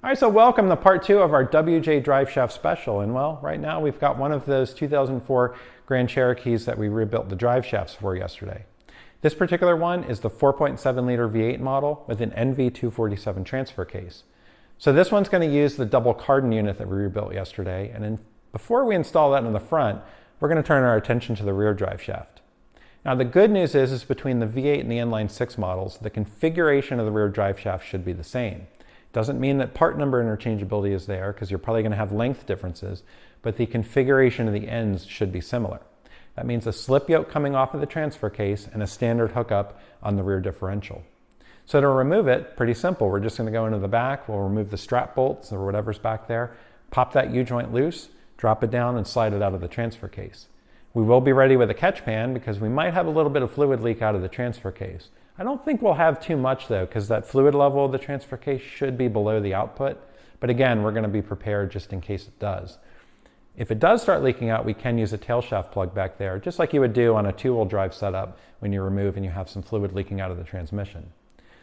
All right, so welcome to part 2 of our WJ Driveshaft special. And well, right now we've got one of those 2004 Grand Cherokees that we rebuilt the driveshafts for yesterday. This particular one is the 4.7 liter V8 model with an NV247 transfer case. So this one's going to use the double CARDAN unit that we rebuilt yesterday. And before we install that in the front, we're going to turn our attention to the rear driveshaft. Now the good news is between the V8 and the inline 6 models, the configuration of the rear driveshaft should be the same. Doesn't mean that part number interchangeability is there, because you're probably going to have length differences, but the configuration of the ends should be similar. That means a slip yoke coming off of the transfer case and a standard hookup on the rear differential. So to remove it, pretty simple. We're just going to go into the back, we'll remove the strap bolts or whatever's back there, pop that U-joint loose, drop it down and slide it out of the transfer case. We will be ready with a catch pan because we might have a little bit of fluid leak out of the transfer case. I don't think we'll have too much though, because that fluid level of the transfer case should be below the output. But again, we're going to be prepared just in case it does. If it does start leaking out, we can use a tail shaft plug back there, just like you would do on a 2-wheel drive setup when you remove and you have some fluid leaking out of the transmission.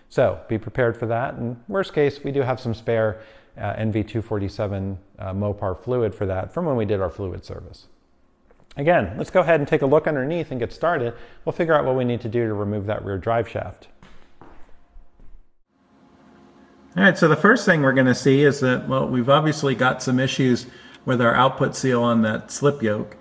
So be prepared for that. And worst case, we do have some spare NV247 Mopar fluid for that from when we did our fluid service. Again, let's go ahead and take a look underneath and get started. We'll figure out what we need to do to remove that rear drive shaft. All right, so the first thing we're going to see is that, well, we've obviously got some issues with our output seal on that slip yoke.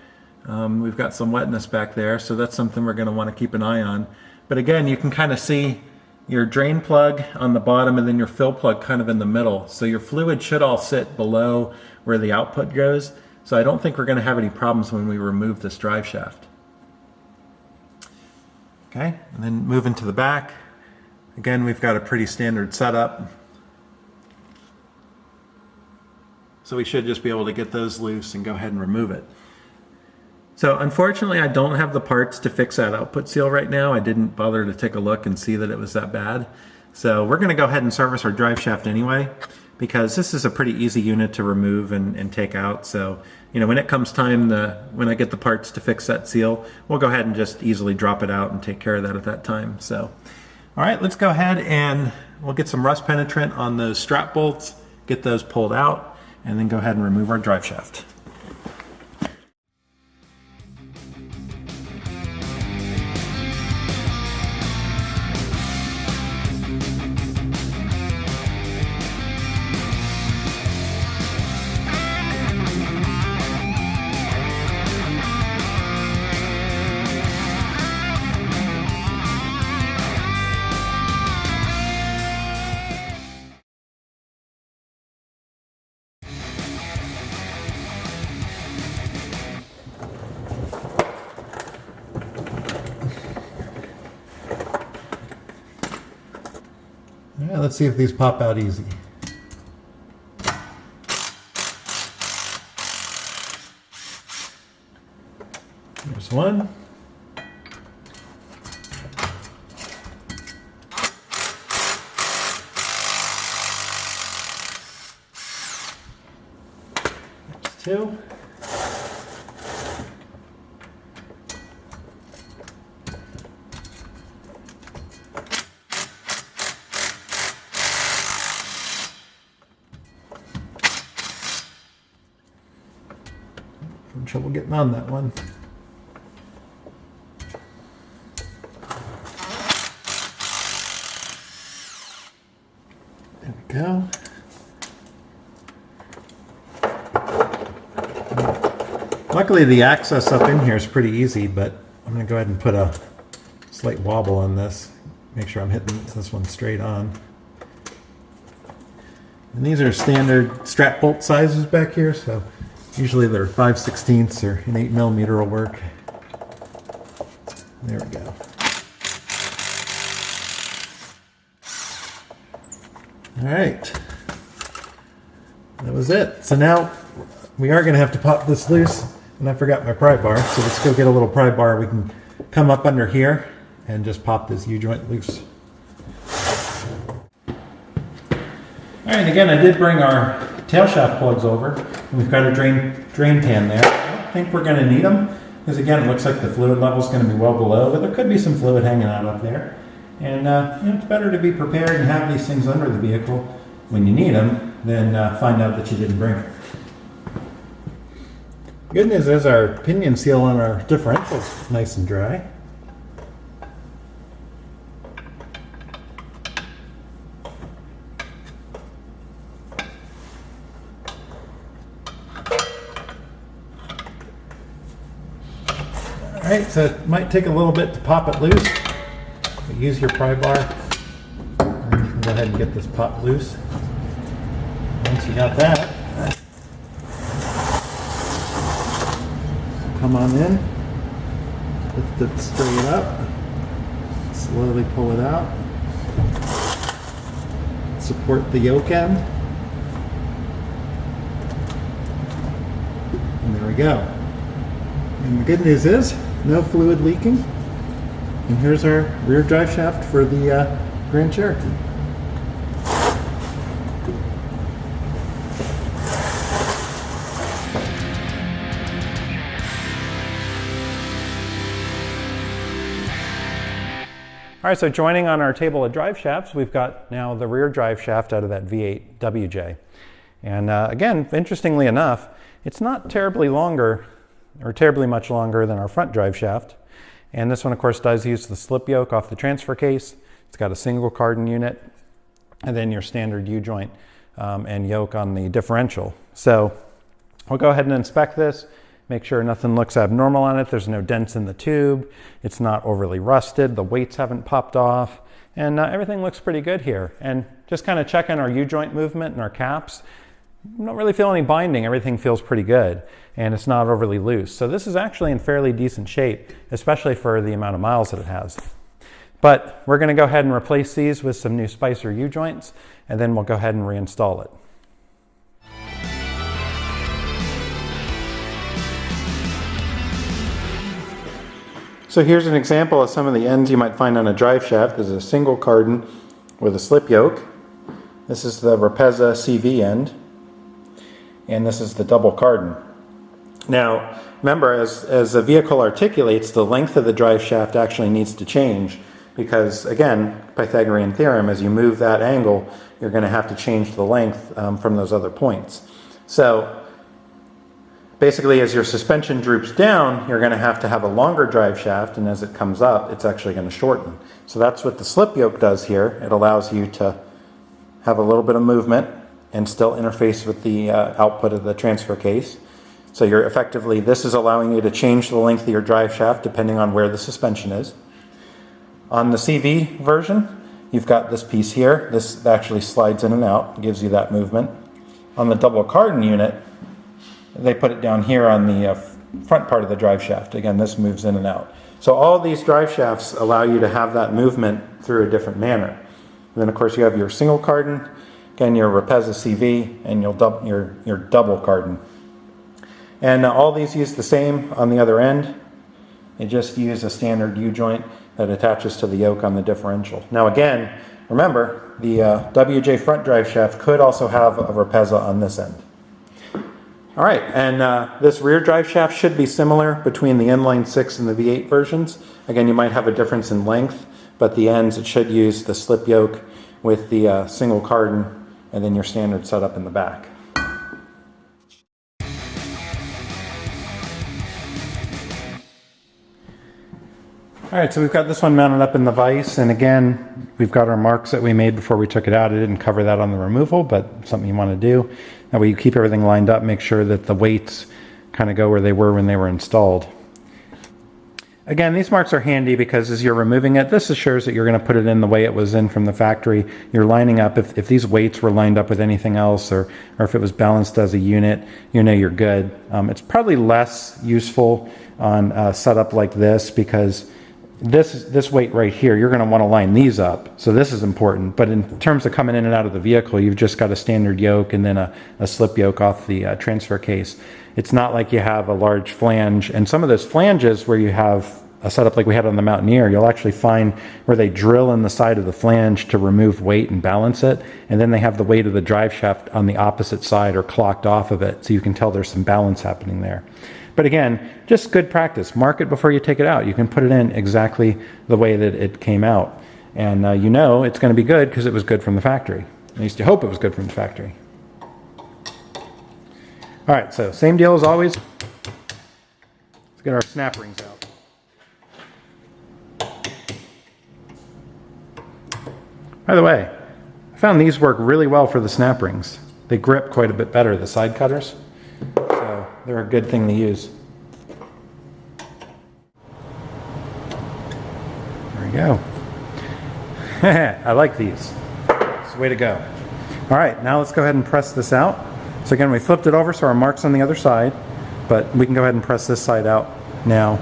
We've got some wetness back there, so that's something we're going to want to keep an eye on. But again, you can kind of see your drain plug on the bottom and then your fill plug kind of in the middle. So your fluid should all sit below where the output goes. So I don't think we're going to have any problems when we remove this drive shaft. Okay, and then moving to the back. Again, we've got a pretty standard setup. So we should just be able to get those loose and go ahead and remove it. So unfortunately, I don't have the parts to fix that output seal right now. I didn't bother to take a look and see that it was that bad. So we're going to go ahead and service our drive shaft anyway, because this is a pretty easy unit to remove and take out. So, you know, when it comes time, when I get the parts to fix that seal, we'll go ahead and just easily drop it out and take care of that at that time. So, all right, let's go ahead and we'll get some rust penetrant on those strap bolts, get those pulled out, and then go ahead and remove our drive shaft. Yeah, let's see if these pop out easy. There's one. There's two. Trouble getting on that one. There we go. Luckily the access up in here is pretty easy, but I'm going to go ahead and put a slight wobble on this. Make sure I'm hitting this one straight on. And these are standard strap bolt sizes back here, so usually they're 5/16 or an 8mm will work. There we go. All right, that was it. So now we are going to have to pop this loose, and I forgot my pry bar. So let's go get a little pry bar. We can come up under here and just pop this U-joint loose. All right, again, I did bring our tail shaft plugs over. We've got a drain pan there. I don't think we're going to need them because, again, it looks like the fluid level is going to be well below, but there could be some fluid hanging out up there. And you know, it's better to be prepared and have these things under the vehicle when you need them then find out that you didn't bring it. Good news is our pinion seal on our differential is nice and dry. Alright, so it might take a little bit to pop it loose, but use your pry bar and you can go ahead and get this popped loose. Once you got that, come on in, lift it straight up, slowly pull it out, support the yoke end, and there we go. And the good news is, no fluid leaking. And here's our rear drive shaft for the Grand Cherokee. All right, so joining on our table of drive shafts, we've got now the rear drive shaft out of that V8 WJ. And again, interestingly enough, it's not terribly longer or terribly much longer than our front drive shaft. And this one, of course, does use the slip yoke off the transfer case. It's got a single cardan unit, and then your standard U-joint and yoke on the differential. So we'll go ahead and inspect this, make sure nothing looks abnormal on it. There's no dents in the tube. It's not overly rusted. The weights haven't popped off. And everything looks pretty good here. And just kind of checking our U-joint movement and our caps. I don't really feel any binding. Everything feels pretty good, and it's not overly loose. So this is actually in fairly decent shape, especially for the amount of miles that it has. But we're going to go ahead and replace these with some new Spicer U-joints, and then we'll go ahead and reinstall it. So here's an example of some of the ends you might find on a drive shaft. This is a single cardan with a slip yoke. This is the Rapezza CV end. And this is the double cardan. Now, remember, as the vehicle articulates, the length of the drive shaft actually needs to change because, again, Pythagorean theorem, as you move that angle, you're going to have to change the length from those other points. So basically, as your suspension droops down, you're going to have a longer drive shaft, and as it comes up, it's actually going to shorten. So that's what the slip yoke does here. It allows you to have a little bit of movement and still interface with the output of the transfer case. So you're effectively, this is allowing you to change the length of your drive shaft depending on where the suspension is. On the CV version, you've got this piece here. This actually slides in and out, gives you that movement. On the double cardan unit, they put it down here on the front part of the drive shaft. Again, this moves in and out. So all these drive shafts allow you to have that movement through a different manner. And then of course you have your single cardan, again, your Rapezza CV, and your double cardan. And all these use the same on the other end. You just use a standard U-joint that attaches to the yoke on the differential. Now again, remember, the WJ front drive shaft could also have a Rapezza on this end. All right, and this rear drive shaft should be similar between the inline 6 and the V8 versions. Again, you might have a difference in length, but the ends, it should use the slip yoke with the single cardan and then your standard setup in the back. All right, so we've got this one mounted up in the vise, and again, we've got our marks that we made before we took it out. I didn't cover that on the removal, but something you want to do. That way you keep everything lined up, make sure that the weights kind of go where they were when they were installed. Again, these marks are handy because as you're removing it, this assures that you're going to put it in the way it was in from the factory. You're lining up, if these weights were lined up with anything else or if it was balanced as a unit, you know you're good. It's probably less useful on a setup like this because this weight right here, you're going to want to line these up. So this is important. But in terms of coming in and out of the vehicle, you've just got a standard yoke and then a slip yoke off the transfer case. It's not like you have a large flange. And some of those flanges where you have a setup like we had on the Mountaineer, you'll actually find where they drill in the side of the flange to remove weight and balance it. And then they have the weight of the drive shaft on the opposite side or clocked off of it. So you can tell there's some balance happening there. But again, just good practice. Mark it before you take it out. You can put it in exactly the way that it came out. And you know it's going to be good because it was good from the factory. At least you hope it was good from the factory. All right, so same deal as always. Let's get our snap rings out. By the way, I found these work really well for the snap rings. They grip quite a bit better, the side cutters. So they're a good thing to use. There we go. I like these. It's the way to go. All right, now let's go ahead and press this out. So again, we flipped it over so our mark's on the other side, but we can go ahead and press this side out now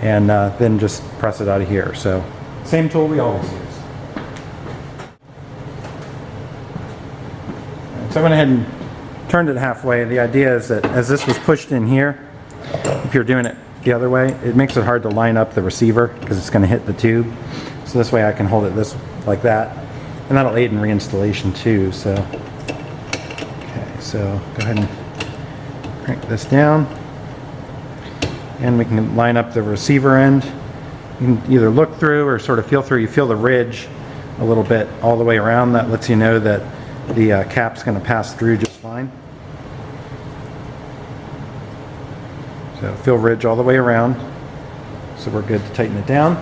and then just press it out of here. So same tool we always use. So I went ahead and turned it halfway. The idea is that as this was pushed in here, if you're doing it the other way, it makes it hard to line up the receiver because it's going to hit the tube. So this way I can hold it this like that, and that'll aid in reinstallation too. So, okay, so go ahead and crank this down, and we can line up the receiver end. You can either look through or sort of feel through. You feel the ridge a little bit all the way around. That lets you know that the cap's going to pass through just fine. So feel ridge all the way around. So we're good to tighten it down.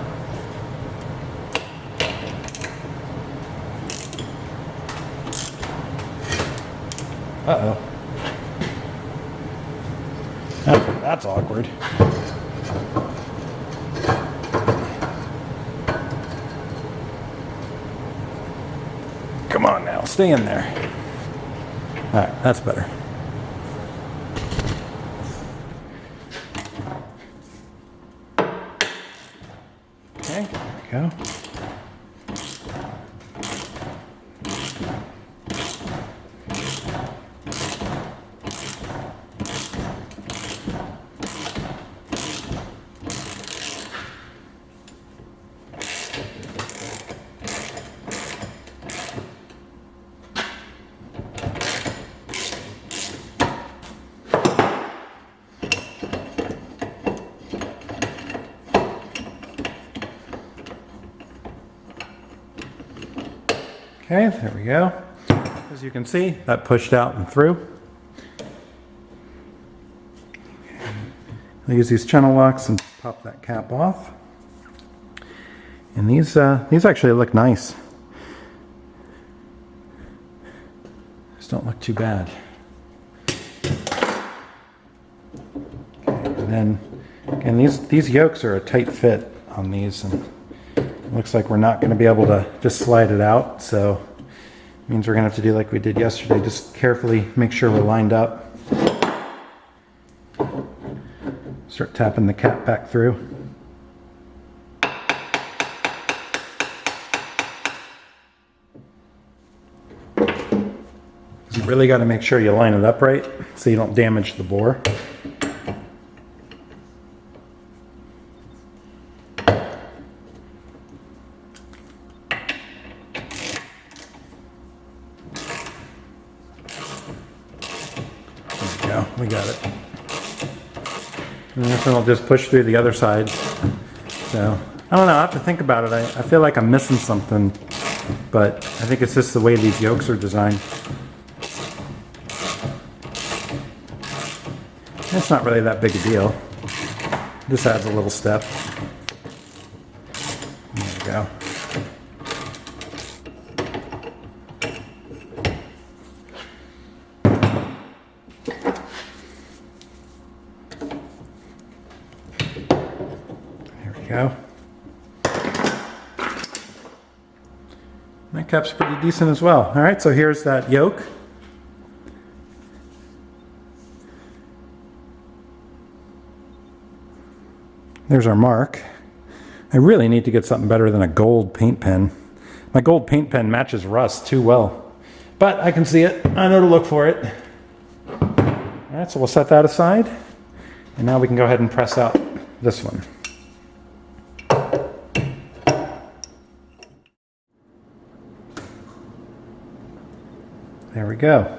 Uh-oh. That's awkward. Come on now, stay in there. All right, that's better. Okay, there we go. Okay, there we go. As you can see, that pushed out and through. I'll use these channel locks and pop that cap off. And these actually look nice. Just don't look too bad. Okay, and then again, these yokes are a tight fit on these, and looks like we're not going to be able to just slide it out, so it means we're going to have to do like we did yesterday, just carefully make sure we're lined up. Start tapping the cap back through. You really got to make sure you line it up right so you don't damage the bore. We got it. And this one will just push through the other side. So, I don't know, I have to think about it. I feel like I'm missing something, but I think it's just the way these yokes are designed. It's not really that big a deal. This adds a little step. There we go. Go. That cap's pretty decent as well. All right, so here's that yoke. There's our mark. I really need to get something better than a gold paint pen. My gold paint pen matches rust too well, but I can see it. I know to look for it. All right, so we'll set that aside, and now we can go ahead and press out this one. There we go.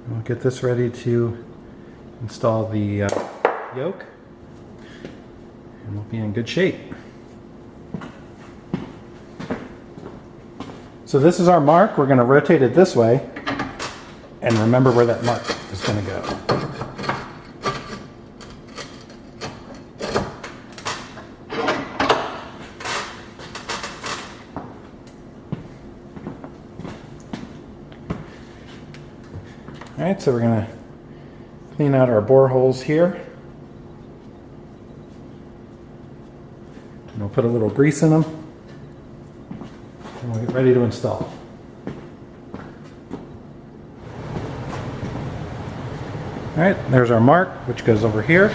We'll get this ready to install the yoke, and we'll be in good shape. So this is our mark. We're going to rotate it this way and remember where that mark is going to go. All right, so we're going to clean out our bore holes here. And we'll put a little grease in them. And we'll get ready to install. All right, there's our mark, which goes over here.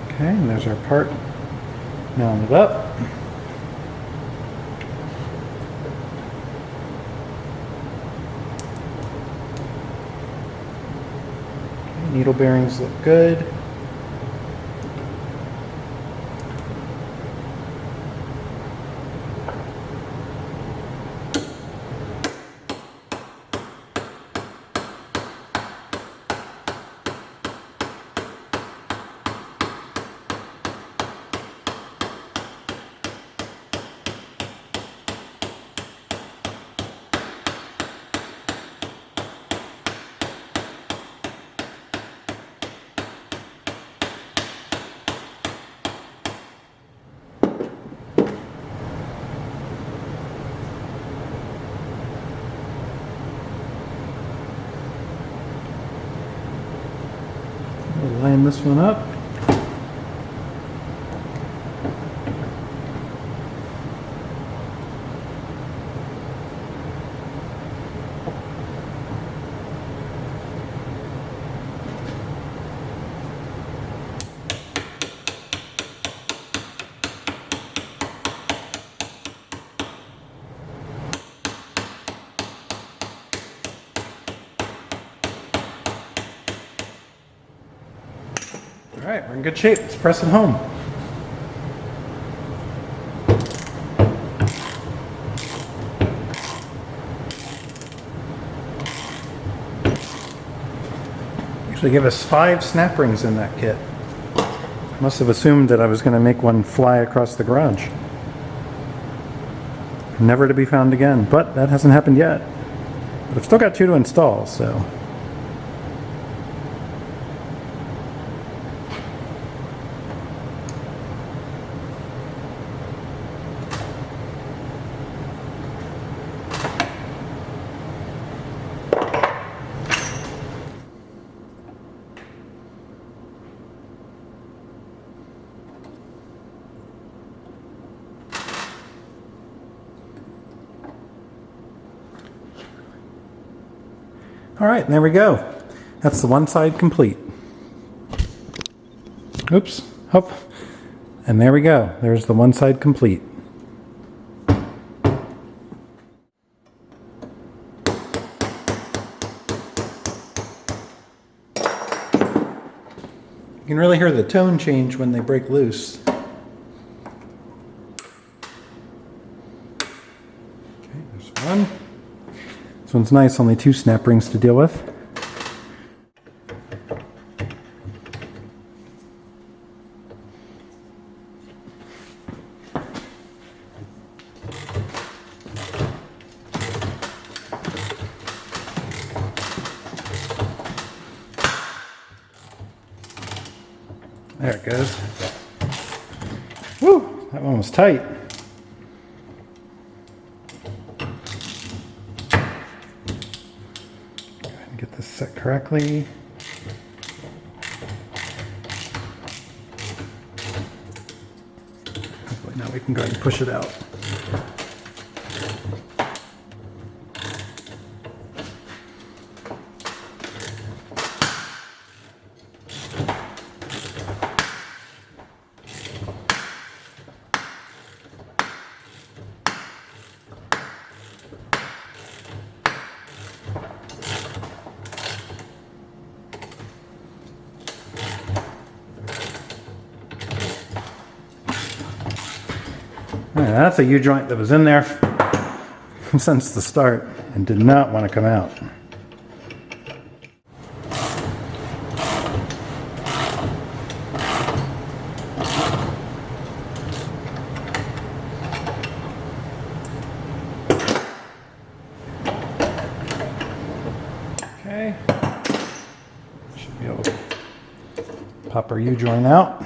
Okay, and there's our part mounted up. Okay, needle bearings look good. We'll line this one up. All right, we're in good shape. Let's press it home. Actually gave us 5 snap rings in that kit. Must have assumed that I was going to make one fly across the garage. Never to be found again, but that hasn't happened yet. But I've still got 2 to install, so. All right, and there we go. That's the one side complete. Oops, hop. And there we go. There's the one side complete. You can really hear the tone change when they break loose. Okay, there's one. This one's nice, only 2 snap rings to deal with. There it goes. Woo! That one was tight. Get this set correctly. Hopefully now we can go ahead and push it out. That's a U-joint that was in there since the start and did not want to come out. Pop our U-joint out.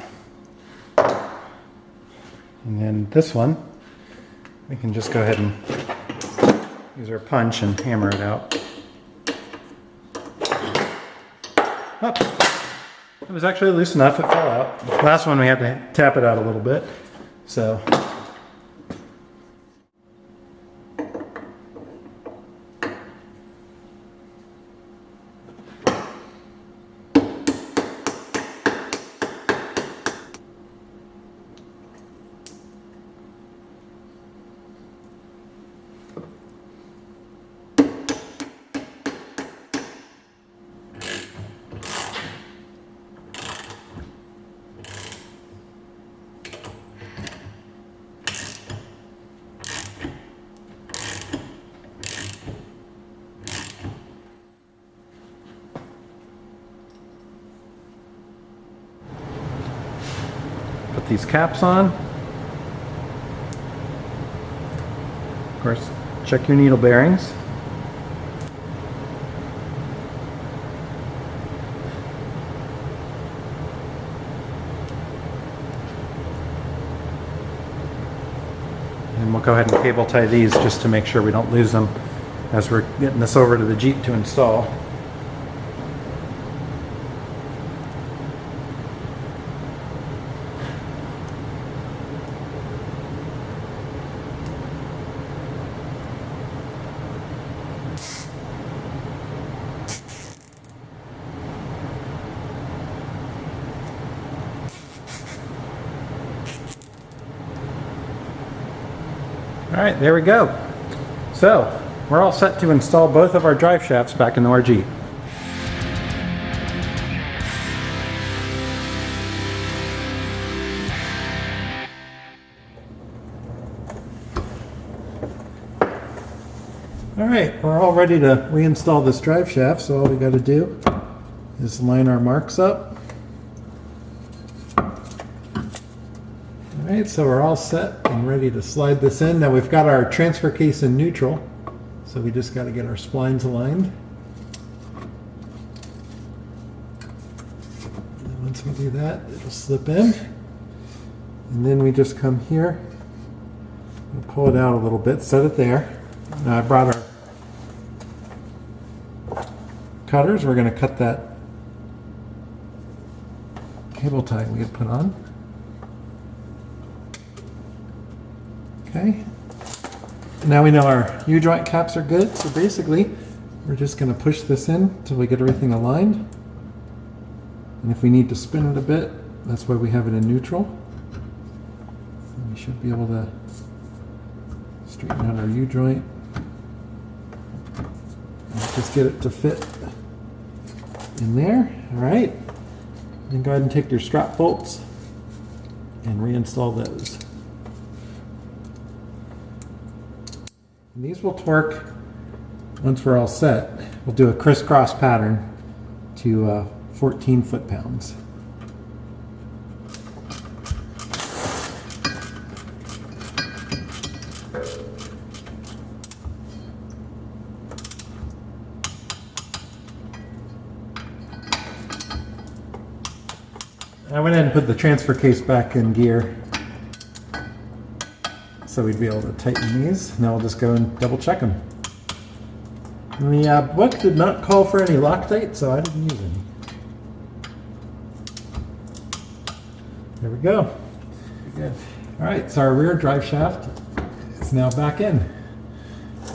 And then this one, we can just go ahead and use our punch and hammer it out. Oh, it was actually loose enough, it fell out. The last one we had to tap it out a little bit. So. Put these caps on. Of course, check your needle bearings. And we'll go ahead and cable tie these just to make sure we don't lose them as we're getting this over to the Jeep to install. All right, there we go. So, we're all set to install both of our drive shafts back into our Jeep. All right, we're all ready to reinstall this drive shaft, so all we got to do is line our marks up. Alright, so we're all set and ready to slide this in. Now we've got our transfer case in neutral, so we just got to get our splines aligned. And once we do that, it'll slip in. And then we just come here and pull it out a little bit, set it there. Now I brought our cutters. We're going to cut that cable tie we had put on. Okay, now we know our U-joint caps are good, so basically we're just going to push this in until we get everything aligned. And if we need to spin it a bit, that's why we have it in neutral. And we should be able to straighten out our U-joint. Just get it to fit in there. All right, then go ahead and take your strap bolts and reinstall those. And these will torque once we're all set. We'll do a crisscross pattern to 14 foot-pounds. I went ahead and put the transfer case back in gear, so we'd be able to tighten these. Now we'll just go and double check them. And the book did not call for any Loctite, so I didn't use any. There we go. Good. All right, so our rear drive shaft is now back in.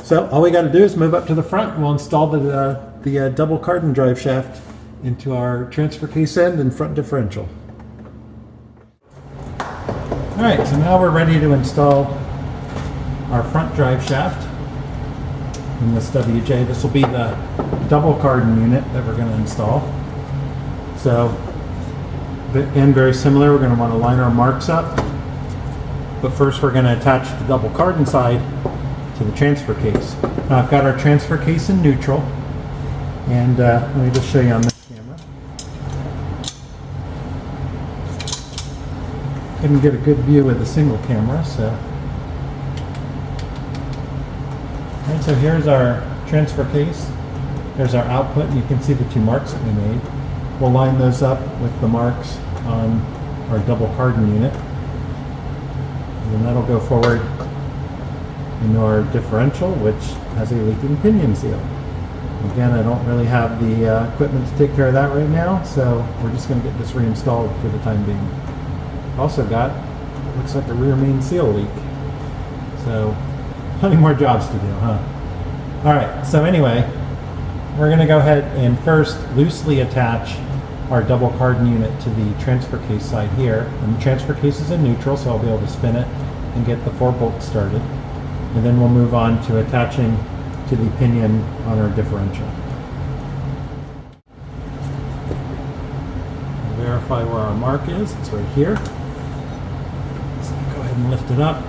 So all we got to do is move up to the front. We'll install the double Gardan drive shaft into our transfer case end and front differential. All right, so now we're ready to install our front drive shaft in this WJ. This will be the double Gardan unit that we're going to install. So, again, very similar. We're going to want to line our marks up. But first we're going to attach the double Gardan side to the transfer case. Now I've got our transfer case in neutral. And let me just show you on this camera. Couldn't get a good view with a single camera, so. Alright, so here's our transfer case. There's our output, and you can see the two marks that we made. we'll line those up with the marks on our double cardan unit. And then that'll go forward into our differential, which has a leaking pinion seal. Again, I don't really have the equipment to take care of that right now, so we're just going to get this reinstalled for the time being. Also got, looks like a rear main seal leak. So, plenty more jobs to do, huh? Alright, so anyway, we're going to go ahead and first loosely attach our double cardan unit to the transfer case side here. And the transfer case is in neutral, so I'll be able to spin it and get the 4 bolts started. And then we'll move on to attaching to the pinion on our differential. We'll verify where our mark is. It's right here. So go ahead and lift it up.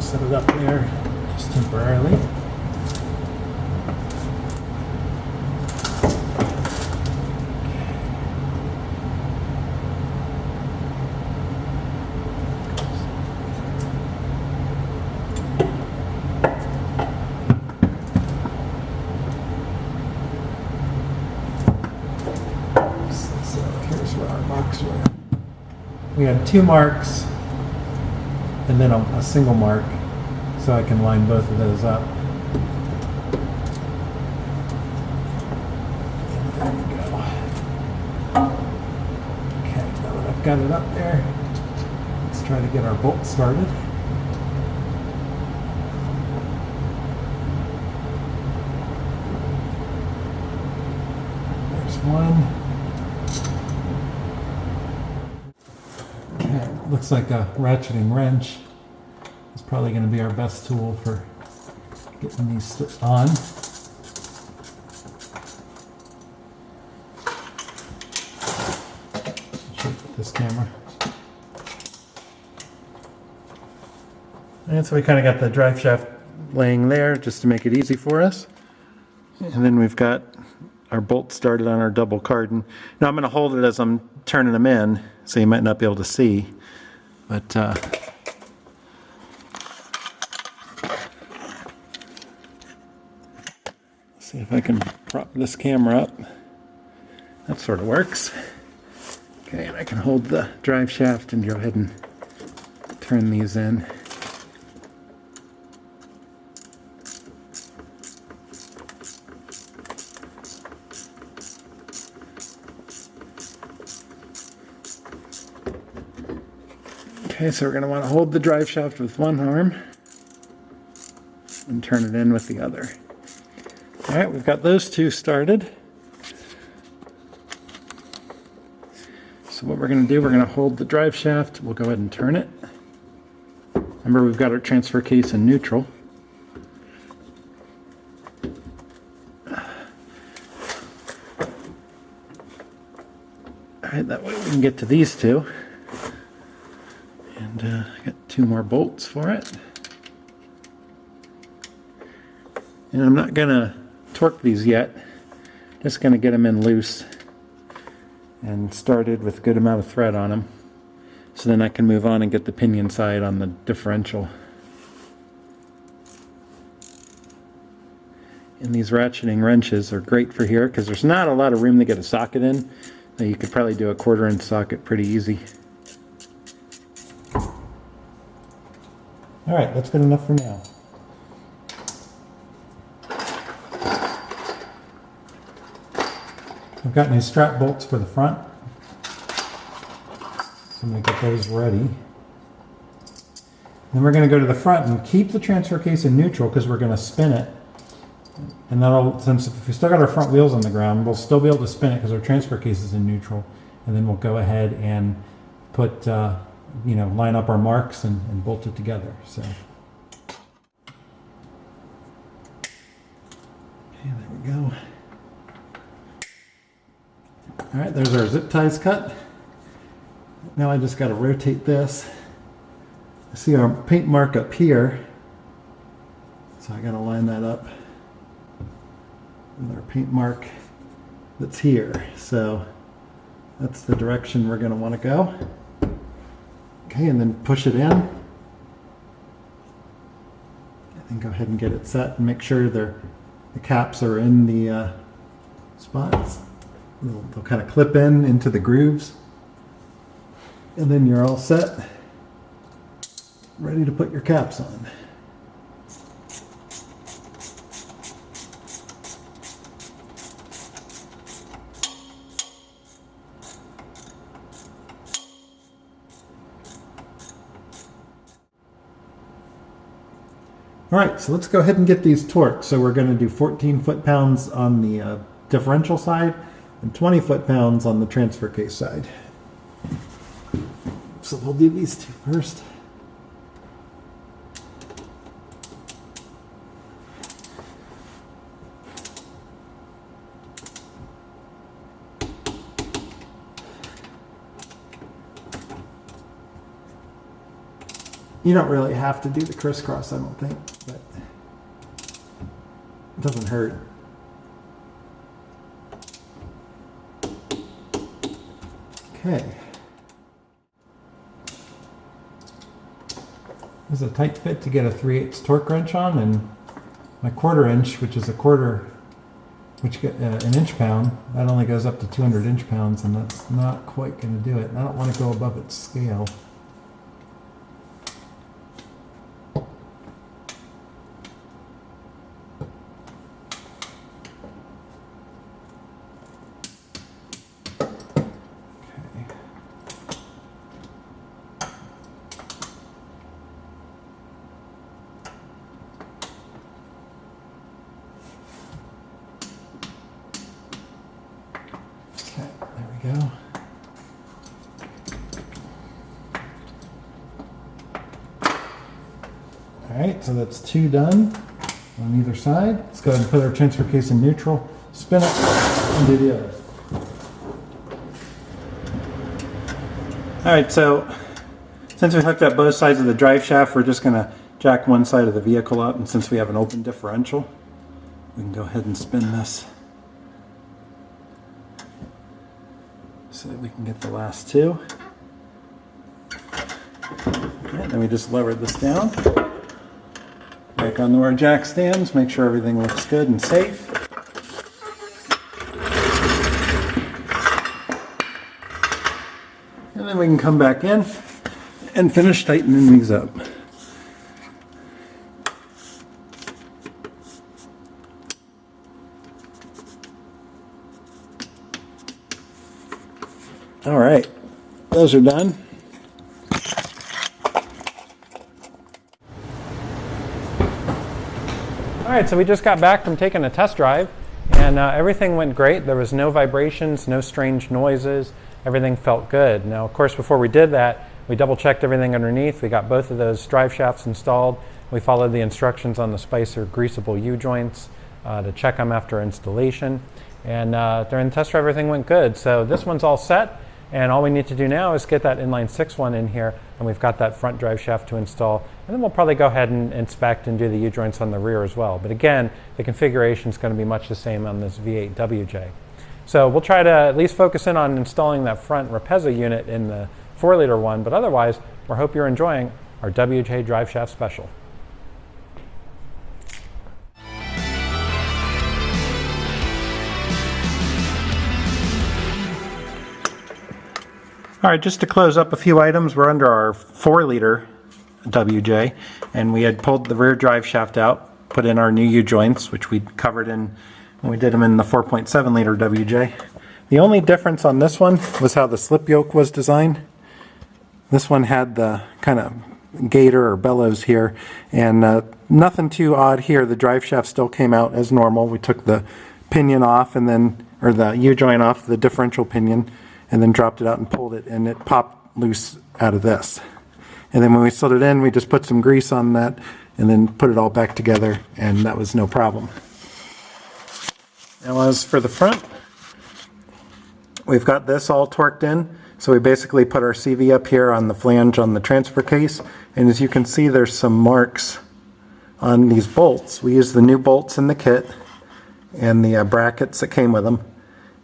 Set it up there just temporarily. We have 2 marks and then a single mark, so I can line both of those up. There we go. Okay, now that I've got it up there, let's try to get our bolt started. There's one. Looks like a ratcheting wrench is probably going to be our best tool for getting these on. Shoot with this camera. And so we kind of got the drive shaft laying there just to make it easy for us. And then we've got our bolt started on our double cardan. Now I'm going to hold it as I'm turning them in, so you might not be able to see. But see if I can prop this camera up. That sort of works. Okay, and I can hold the drive shaft and go ahead and turn these in. Okay, so we're going to want to hold the drive shaft with one arm and turn it in with the other. Alright, we've got those 2 started. So what we're going to do, we're going to hold the drive shaft, we'll go ahead and turn it. Remember, we've got our transfer case in neutral. Alright, that way we can get to these 2. And I got 2 more bolts for it. And I'm not going to torque these yet. Just going to get them in loose and started with a good amount of thread on them. So then I can move on and get the pinion side on the differential. And these ratcheting wrenches are great for here because there's not a lot of room to get a socket in. Now you could probably do a 1/4" socket pretty easy. Alright, that's good enough for now. I've got my strap bolts for the front. So I'm going to get those ready. Then we're going to go to the front and keep the transfer case in neutral because we're going to spin it. And that'll, since if we still got our front wheels on the ground, we'll still be able to spin it because our transfer case is in neutral. And then we'll go ahead and put, line up our marks and bolt it together. So, okay, there we go. All right, there's our zip ties cut. Now I just got to rotate this. I see our paint mark up here, so I got to line that up with our paint mark that's here. So that's the direction we're going to want to go. Okay, and then push it in. and go ahead and get it set and make sure the caps are in the spots. They'll kind of clip in into the grooves. And then you're all set, ready to put your caps on. All right, so let's go ahead and get these torqued. So we're going to do 14 foot-pounds on the differential side and 20 foot-pounds on the transfer case side. So we'll do these two first. You don't really have to do the crisscross, I don't think, but it doesn't hurt. Okay. This is a tight fit to get a 3/8 torque wrench on, and my 1/4 inch, which is an inch pound, that only goes up to 200 inch pounds, and that's not quite going to do it. And I don't want to go above its scale. Go. Alright, so that's 2 done on either side. Let's go ahead and put our transfer case in neutral, spin it, and do the others. Alright, so since we hooked up both sides of the drive shaft, we're just going to jack one side of the vehicle up, and since we have an open differential, we can go ahead and spin this so that we can get the last 2. And then we just lower this down. Back on where our jack stands, make sure everything looks good and safe. And then we can come back in and finish tightening these up. All right, those are done. All right, so we just got back from taking a test drive, and everything went great. There was no vibrations, no strange noises. Everything felt good. Now, of course, before we did that, we double-checked everything underneath. We got both of those drive shafts installed. We followed the instructions on the Spicer greasable U-joints to check them after installation. And during the test drive, everything went good. So this one's all set. And all we need to do now is get that inline 6 one in here, and we've got that front drive shaft to install. And then we'll probably go ahead and inspect and do the U-joints on the rear as well. But again, the configuration is going to be much the same on this V8 WJ. So we'll try to at least focus in on installing that front Rapezza unit in the 4-liter one, but otherwise, we hope you're enjoying our WJ drive shaft special. All right, just to close up a few items, we're under our 4-liter WJ, and we had pulled the rear drive shaft out, put in our new U-joints, which we covered in when we did them in the 4.7-liter WJ. The only difference on this one was how the slip yoke was designed. This one had the kind of gator or bellows here, and nothing too odd here. The drive shaft still came out as normal. We took the pinion off, and then, or the U-joint off the differential pinion, and then dropped it out and pulled it, and it popped loose out of this. And then when we slid it in, we just put some grease on that and then put it all back together, and that was no problem. Now as for the front, we've got this all torqued in. So we basically put our CV up here on the flange on the transfer case, and as you can see, there's some marks on these bolts. We used the new bolts in the kit and the brackets that came with them,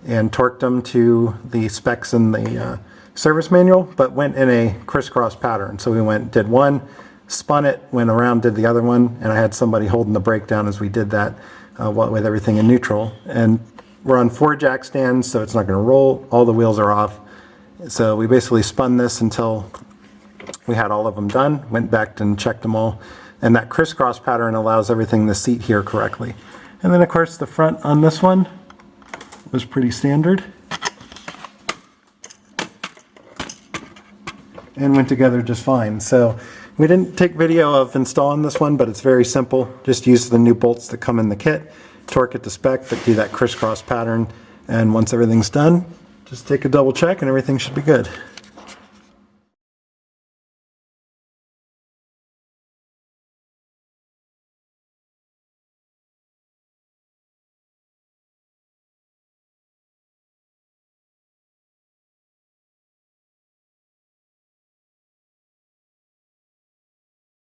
and torqued them to the specs in the service manual, but went in a crisscross pattern. So we did one, spun it, went around, did the other one, and I had somebody holding the brake down as we did that with everything in neutral. And we're on 4 jack stands, so it's not going to roll. All the wheels are off. So we basically spun this until we had all of them done, went back and checked them all. And that crisscross pattern allows everything to seat here correctly. And then of course the front on this one was pretty standard. And went together just fine. So we didn't take video of installing this one, but it's very simple. Just use the new bolts that come in the kit, torque it to spec, but do that crisscross pattern. And once everything's done, just take a double check and everything should be good.